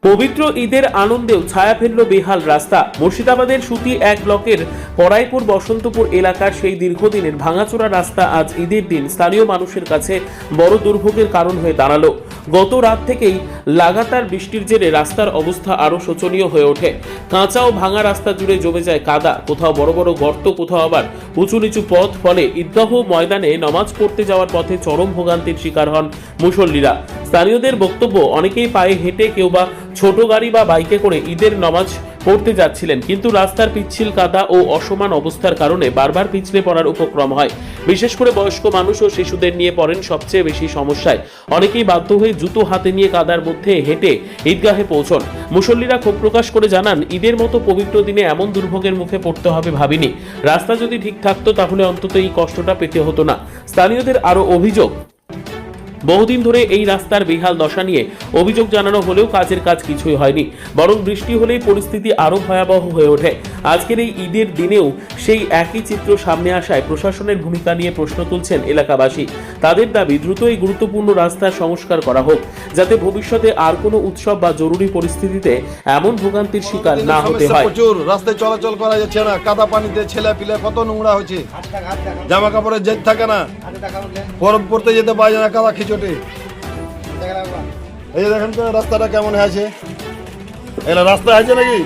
পবিত্র ঈদের আনন্দেও ছায়া ফেলল বেহাল রাস্তা। মুর্শিদাবাদের সুতি এক ব্লকের পরাইপুর বসন্তপুর এলাকার সেই দীর্ঘদিনের ভাঙাচোরা রাস্তা আজ ঈদের দিন স্থানীয় মানুষের কাছে বড় দুর্ভোগের কারণ হয়ে দাঁড়ালো। গত রাত থেকেই লাগাতার বৃষ্টির জেরে রাস্তার অবস্থা আরও শোচনীয় হয়ে ওঠে। কাঁচা ও ভাঙা রাস্তা জুড়ে জমে যায় কাদা, কোথাও বড় বড় গর্ত, কোথাও আবার উঁচু নিচু পথ। ফলে ঈদগাহ ময়দানে নামাজ পড়তে যাওয়ার পথে চরম ভোগান্তির শিকার হন মুসল্লিরা। স্থানীয়দের বক্তব্য, অনেকেই পায়ে হেঁটে, কেউ বা ছোট গাড়ি বা বাইকে করে ঈদের নামাজ পড়তে যাচ্ছিলেন, কিন্তু রাস্তার পিচ্ছিল কাদা ও অসমান অবস্থার কারণে বারবার পিছলে পড়ার উপক্রম হয়। বিশেষ করে বয়স্ক মানুষ ও শিশুদের নিয়ে পড়েন সবচেয়ে বেশি সমস্যায়। অনেকেই বাধ্য হয়ে জুতো হাতে নিয়ে কাদার মধ্যে হেঁটে ঈদগাহে পৌঁছন। মুসল্লিরা ক্ষোভ প্রকাশ করে জানান, ঈদের মতো পবিত্র দিনে এমন দুর্ভোগের মুখে পড়তে হবে ভাবিনি। রাস্তা যদি ঠিক থাকতো তাহলে অন্তত এই কষ্টটা পেতে হতো না। স্থানীয়দের আরও অভিযোগ, বহুদিন ধরে এই রাস্তার বেহাল দশা নিয়ে অভিযোগ জানানো হলেও কাজের কাজ কিছুই হয়নি, বরং বৃষ্টি হলেই পরিস্থিতি আরও ভয়াবহ হয়ে ওঠে। আজকের এই ঈদের দিনেও সেই একই চিত্র সামনে আসায় প্রশাসনের ভূমিকা নিয়ে প্রশ্ন তুলছেন এলাকাবাসী। তাদের দাবি, দ্রুত এই গুরুত্বপূর্ণ রাস্তার সংস্কার করা হোক, যাতে ভবিষ্যতে আর কোনো উৎসব বা জরুরি পরিস্থিতিতে এমন ভোগান্তির শিকার না হতে হয়। প্রচুর রাস্তায় চলাচল করা যাচ্ছে না, কাদা পানিতে ছেলে পিলে কত নোংরা হচ্ছে, জামা কাপড়ের জেদ থাকে না, গরম পড়তে যেতে পারে না কাদা খিচুটি। এই যে দেখেন তো রাস্তাটা কেমন হয়েছে, এগুলো রাস্তা হয়েছে নাকি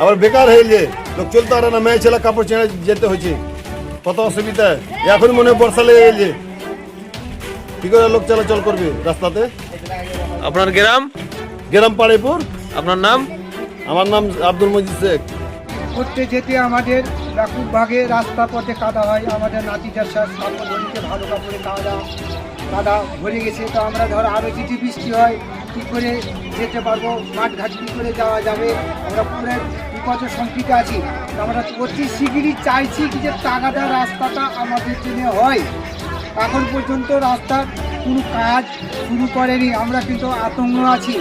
আবার বেকার হয়ে যে লোক চলতে পারে না, মেয়ে ছেলে কাপড় ছেড়ে যেতে হয়েছে, কত অসুবিধা। এখন মনে হয় বর্ষা লেগে গেছে, কি করে লোক চলাচল করবে রাস্তাতে। আপনার গ্রাম? গ্রাম পাড়াইপুর। আপনার নাম? আমার নাম আব্দুল মজিদ শেখ। করতে যেতে আমাদের ব্যাপক ভাগে রাস্তা পথে কাদা হয়। আমাদের নাতিদের কাপড় ধরিতে ভালো কাপড়ে কাদা ভরে গেছে। তো আমরা ধরো আরও যদি বৃষ্টি হয় কী করে যেতে পারবো, মাঠঘাট কী করে যাওয়া যাবে, আমরা পুরো বিপদের সংখ্যিতে আছি। আমরা অতি শীঘ্রই চাইছি কি যে তাগাদা রাস্তাটা আমাদের জন্য হয়। এখন পর্যন্ত রাস্তার কোনো কাজ শুরু করেনি, আমরা কিন্তু আতঙ্ক আছি।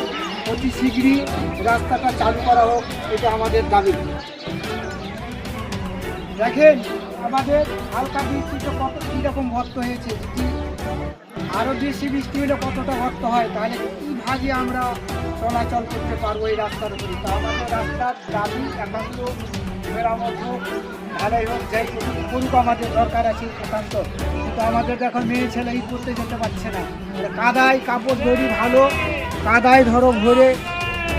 অতি শীঘ্রই রাস্তাটা চালু করা হোক, এটা আমাদের দাবি। দেখেন আমাদের হালকা বৃষ্টিতে কত কীরকম ভক্ত হয়েছে, যদি আরও বেশি বৃষ্টি হলে কতটা ভক্ত হয়, তাহলে কীভাবে আমরা চলাচল করতে পারবো এই রাস্তার উপরে। তা আমাদের রাস্তার দাবি একান্ত মেরামত হোক, ভালোই হোক, যাই করুক, আমাদের দরকার আছে একান্ত। কিন্তু আমাদের দেখো মেয়ে ছেলে এই করতে যেতে পারছে না, কাদায় কাপড় দড়ি ভালো, কাদায় ধরো ভরে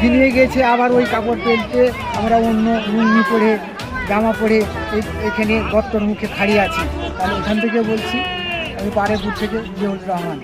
ভিনিয়ে গেছে, আবার ওই কাপড় পেলতে আমরা অন্য লুঙ্গি পরে জামা পরে এখানে গর্তর মুখে খাড়িয়ে আছি। তাহলে এখান থেকে বলছি, আমি পাড়েপুর থেকে জিয়াউর রহমান।